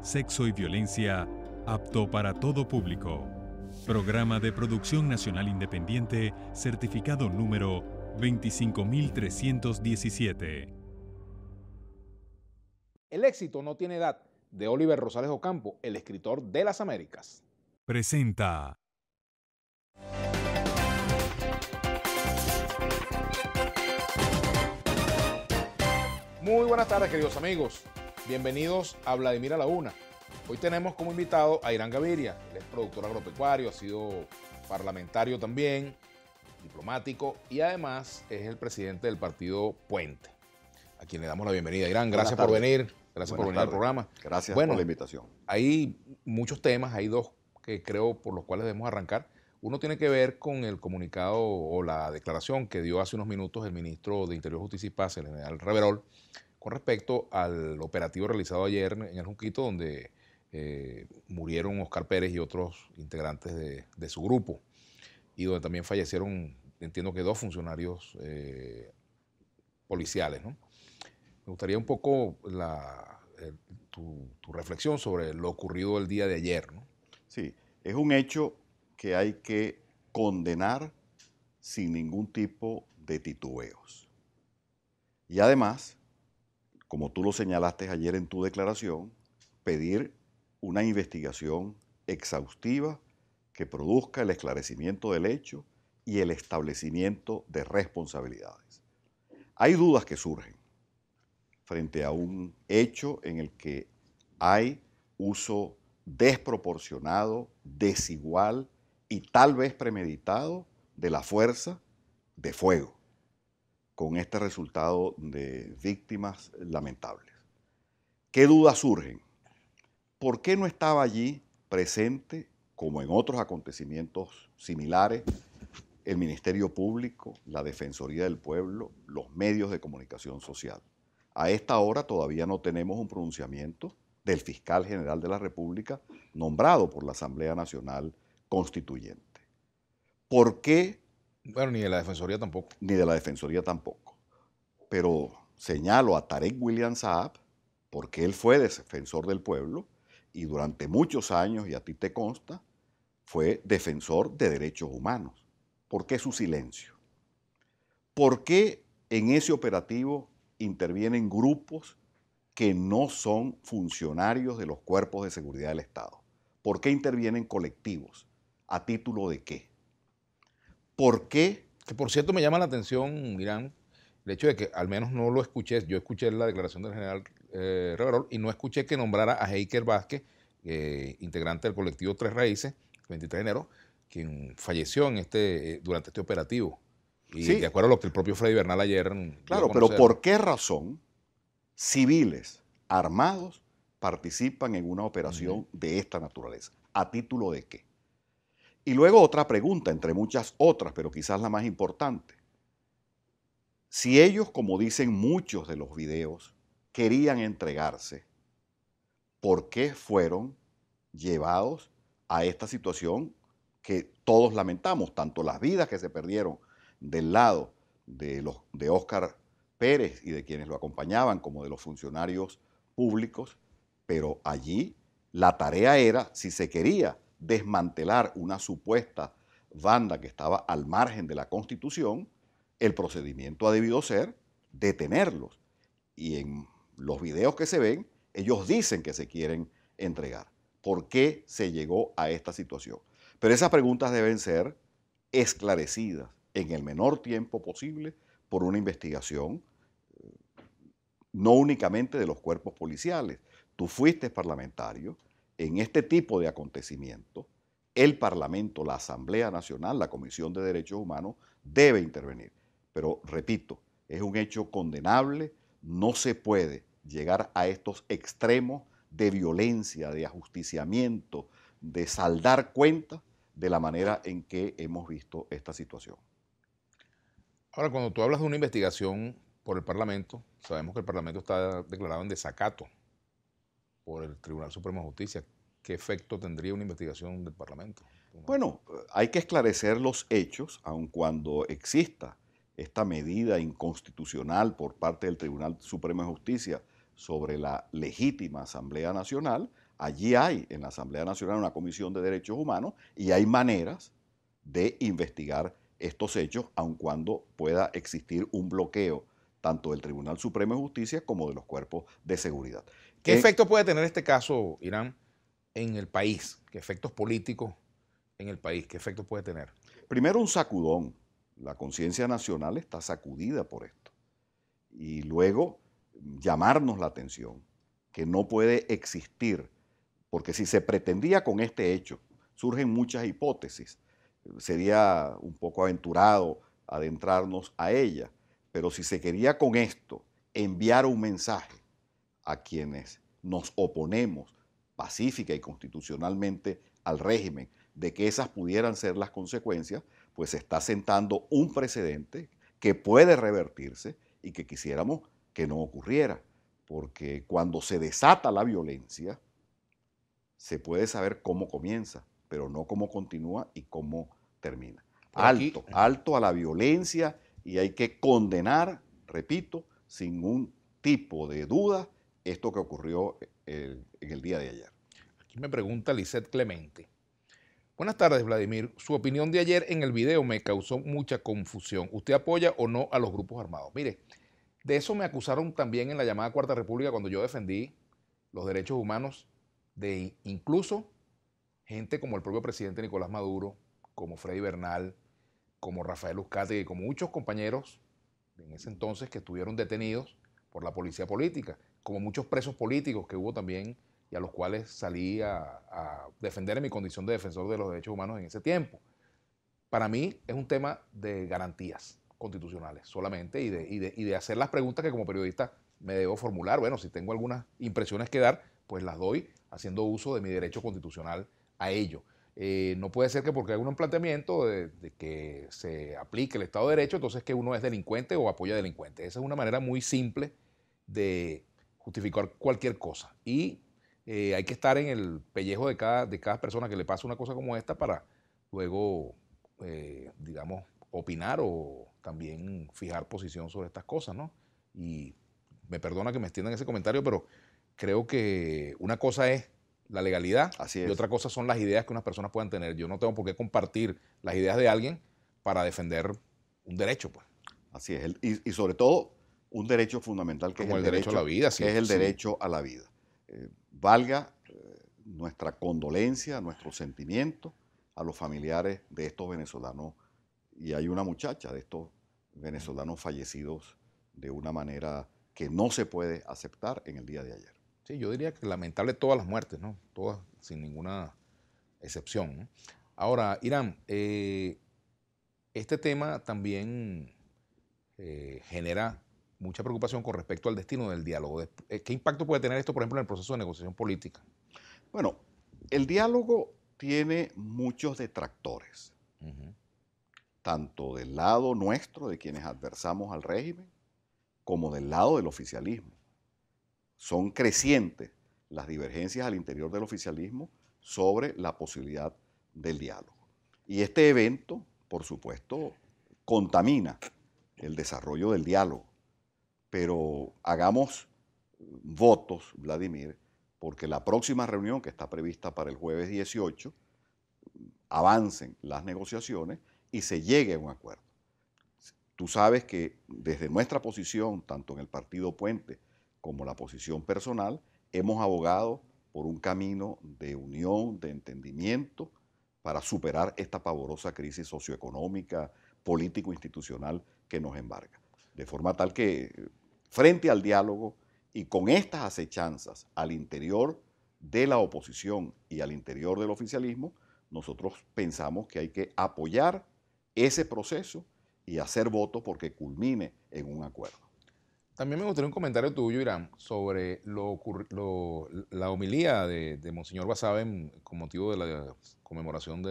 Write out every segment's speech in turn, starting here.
sexo y violencia, apto para todo público. Programa de Producción Nacional Independiente, certificado número 25317. El éxito no tiene edad, de Oliver Rosales Ocampo, el escritor de las Américas. Presenta. Muy buenas tardes, queridos amigos. Bienvenidos a Vladimir a la Una. Hoy tenemos como invitado a Irán Gaviria. Él es productor agropecuario, ha sido parlamentario también, diplomático y además es el presidente del partido Puente, a quien le damos la bienvenida. Irán, gracias por venir. Gracias por venir al programa. Gracias por la invitación. Hay muchos temas, hay dos que creo por los cuales debemos arrancar. Uno tiene que ver con el comunicado o la declaración que dio hace unos minutos el ministro de Interior, Justicia y Paz, el general Reverol, con respecto al operativo realizado ayer en el Junquito, donde murieron Oscar Pérez y otros integrantes de su grupo, y donde también fallecieron, entiendo que 2 funcionarios policiales, ¿no? Me gustaría un poco tu reflexión sobre lo ocurrido el día de ayer, ¿no? Sí, es un hecho que hay que condenar sin ningún tipo de titubeos. Y además, como tú lo señalaste ayer en tu declaración, pedir una investigación exhaustiva que produzca el esclarecimiento del hecho y el establecimiento de responsabilidades. Hay dudas que surgen frente a un hecho en el que hay uso desproporcionado, desigual y tal vez premeditado de la fuerza de fuego, con este resultado de víctimas lamentables. ¿Qué dudas surgen? ¿Por qué no estaba allí presente, como en otros acontecimientos similares, el Ministerio Público, la Defensoría del Pueblo, los medios de comunicación social? A esta hora todavía no tenemos un pronunciamiento del fiscal general de la República nombrado por la Asamblea Nacional Constituyente. ¿Por qué? Bueno, ni de la Defensoría tampoco. Ni de la Defensoría tampoco. Pero señalo a Tarek William Saab porque él fue defensor del pueblo y durante muchos años, y a ti te consta, fue defensor de derechos humanos. ¿Por qué su silencio? ¿Por qué en ese operativo intervienen grupos que no son funcionarios de los cuerpos de seguridad del Estado? ¿Por qué intervienen colectivos? ¿A título de qué? ¿Por qué? Que por cierto me llama la atención, Irán, el hecho de que al menos no lo escuché. Yo escuché la declaración del general Reverol y no escuché que nombrara a Heiker Vázquez, integrante del colectivo Tres Raíces, 23 de enero, quien falleció durante este operativo. Y sí, de acuerdo a lo que el propio Freddy Bernal ayer... Claro, pero ¿por qué razón civiles armados participan en una operación de esta naturaleza? ¿A título de qué? Y luego otra pregunta, entre muchas otras, pero quizás la más importante. Si ellos, como dicen muchos de los videos, querían entregarse, ¿por qué fueron llevados a esta situación que todos lamentamos? Tanto las vidas que se perdieron del lado de Oscar Pérez y de quienes lo acompañaban, como de los funcionarios públicos, pero allí la tarea era, si se quería desmantelar una supuesta banda que estaba al margen de la Constitución, el procedimiento ha debido ser detenerlos. Y en los videos que se ven, ellos dicen que se quieren entregar. ¿Por qué se llegó a esta situación? Pero esas preguntas deben ser esclarecidas en el menor tiempo posible por una investigación, no únicamente de los cuerpos policiales. Tú fuiste parlamentario. En este tipo de acontecimientos, el Parlamento, la Asamblea Nacional, la Comisión de Derechos Humanos debe intervenir. Pero, repito, es un hecho condenable. No se puede llegar a estos extremos de violencia, de ajusticiamiento, de saldar cuentas de la manera en que hemos visto esta situación. Ahora, cuando tú hablas de una investigación por el Parlamento, sabemos que el Parlamento está declarado en desacato por el Tribunal Supremo de Justicia. ¿Qué efecto tendría una investigación del Parlamento? Bueno, hay que esclarecer los hechos, aun cuando exista esta medida inconstitucional por parte del Tribunal Supremo de Justicia sobre la legítima Asamblea Nacional. Allí hay en la Asamblea Nacional una Comisión de Derechos Humanos y hay maneras de investigar estos hechos, aun cuando pueda existir un bloqueo tanto del Tribunal Supremo de Justicia como de los cuerpos de seguridad. ¿Qué efecto puede tener este caso, Irán, en el país? ¿Qué efectos políticos en el país? ¿Qué efectos puede tener? Primero, un sacudón. La conciencia nacional está sacudida por esto. Y luego, llamarnos la atención, que no puede existir, porque si se pretendía con este hecho, surgen muchas hipótesis. Sería un poco aventurado adentrarnos a ella, pero si se quería con esto enviar un mensaje a quienes nos oponemos pacífica y constitucionalmente al régimen, de que esas pudieran ser las consecuencias, pues se está sentando un precedente que puede revertirse y que quisiéramos que no ocurriera, porque cuando se desata la violencia, se puede saber cómo comienza, pero no cómo continúa y cómo termina. Alto, alto a la violencia, y hay que condenar, repito, sin un tipo de duda, esto que ocurrió en el día de ayer. Aquí me pregunta Lisette Clemente. Buenas tardes, Vladimir. Su opinión de ayer en el video me causó mucha confusión. ¿Usted apoya o no a los grupos armados? Mire, de eso me acusaron también en la llamada Cuarta República cuando yo defendí los derechos humanos de incluso gente como el propio presidente Nicolás Maduro, como Freddy Bernal, como Rafael Uzcategui, como muchos compañeros en ese entonces que estuvieron detenidos por la policía política, como muchos presos políticos que hubo también y a los cuales salí a defender en mi condición de defensor de los derechos humanos en ese tiempo. Para mí es un tema de garantías constitucionales solamente y de hacer las preguntas que como periodista me debo formular. Bueno, si tengo algunas impresiones que dar, pues las doy haciendo uso de mi derecho constitucional a ello. No puede ser que porque hay un planteamiento de que se aplique el Estado de Derecho, entonces que uno es delincuente o apoya delincuentes. Esa es una manera muy simple de justificar cualquier cosa. Y hay que estar en el pellejo de cada persona que le pasa una cosa como esta para luego, digamos, opinar o también fijar posición sobre estas cosas, ¿no? Y me perdona que me extienda en ese comentario, pero creo que una cosa es la legalidad y otra cosa son las ideas que unas personas puedan tener. Yo no tengo por qué compartir las ideas de alguien para defender un derecho, pues. Así es, y sobre todo un derecho fundamental que como es el derecho a la vida, que es el derecho a la vida. Valga nuestra condolencia, nuestro sentimiento a los familiares de estos venezolanos, y hay una muchacha de estos venezolanos fallecidos de una manera que no se puede aceptar en el día de ayer. Sí, yo diría que lamentable todas las muertes, ¿no? Todas, sin ninguna excepción, ¿no? Ahora, Irán, este tema también genera mucha preocupación con respecto al destino del diálogo. ¿Qué impacto puede tener esto, por ejemplo, en el proceso de negociación política? Bueno, el diálogo tiene muchos detractores, tanto del lado nuestro, de quienes adversamos al régimen, como del lado del oficialismo. Son crecientes las divergencias al interior del oficialismo sobre la posibilidad del diálogo. Y este evento, por supuesto, contamina el desarrollo del diálogo. Pero hagamos votos, Vladimir, porque la próxima reunión que está prevista para el jueves 18, avancen las negociaciones y se llegue a un acuerdo. Tú sabes que desde nuestra posición, tanto en el Partido Puente como la posición personal, hemos abogado por un camino de unión, de entendimiento, para superar esta pavorosa crisis socioeconómica, político-institucional que nos embarga. De forma tal que, frente al diálogo y con estas acechanzas al interior de la oposición y al interior del oficialismo, nosotros pensamos que hay que apoyar ese proceso y hacer votos porque culmine en un acuerdo. También me gustaría un comentario tuyo, Irán, sobre la homilía de Monseñor Basabe con motivo de la conmemoración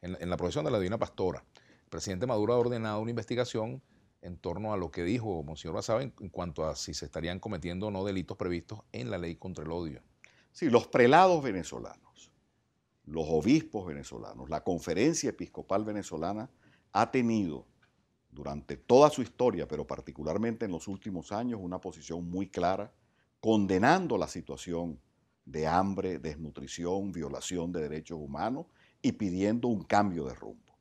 en la procesión de la Divina Pastora. El presidente Maduro ha ordenado una investigación en torno a lo que dijo Monseñor Basabe en cuanto a si se estarían cometiendo o no delitos previstos en la ley contra el odio. Sí, los prelados venezolanos, los obispos venezolanos, la Conferencia Episcopal Venezolana ha tenido durante toda su historia, pero particularmente en los últimos años, una posición muy clara condenando la situación de hambre, desnutrición, violación de derechos humanos y pidiendo un cambio de rumbo.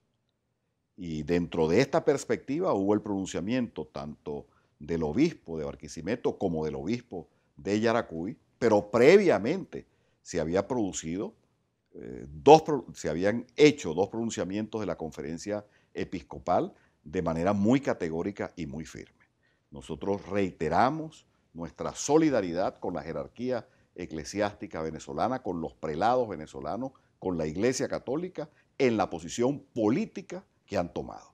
Y dentro de esta perspectiva hubo el pronunciamiento tanto del obispo de Barquisimeto como del obispo de Yaracuy, pero previamente se había producido se habían hecho dos pronunciamientos de la conferencia episcopal de manera muy categórica y muy firme. Nosotros reiteramos nuestra solidaridad con la jerarquía eclesiástica venezolana, con los prelados venezolanos, con la Iglesia Católica, en la posición política que han tomado.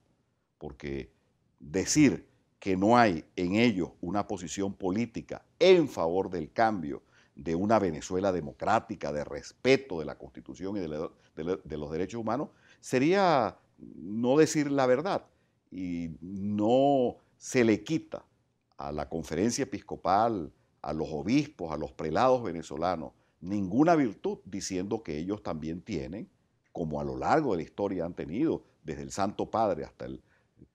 Porque decir que no hay en ellos una posición política en favor del cambio de una Venezuela democrática, de respeto de la Constitución y de los derechos humanos, sería no decir la verdad. Y no se le quita a la conferencia episcopal, a los obispos, a los prelados venezolanos, ninguna virtud diciendo que ellos también tienen, como a lo largo de la historia han tenido, desde el Santo Padre hasta el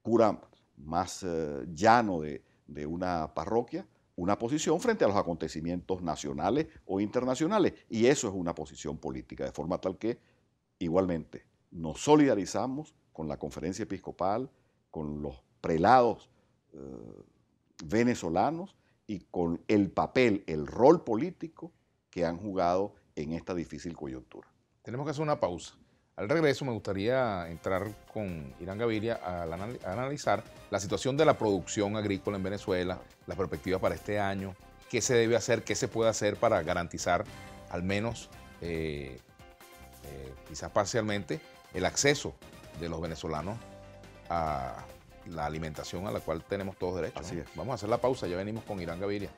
cura más llano de una parroquia, una posición frente a los acontecimientos nacionales o internacionales. Y eso es una posición política, de forma tal que igualmente nos solidarizamos con la conferencia episcopal, con los prelados venezolanos y con el papel, el rol político que han jugado en esta difícil coyuntura. Tenemos que hacer una pausa. Al regreso me gustaría entrar con Irán Gaviria a analizar la situación de la producción agrícola en Venezuela, las perspectivas para este año, qué se debe hacer, qué se puede hacer para garantizar al menos, quizás parcialmente, el acceso de los venezolanos a la alimentación a la cual tenemos todos derecho. Así es. Vamos a hacer la pausa, ya venimos con Irán Gaviria.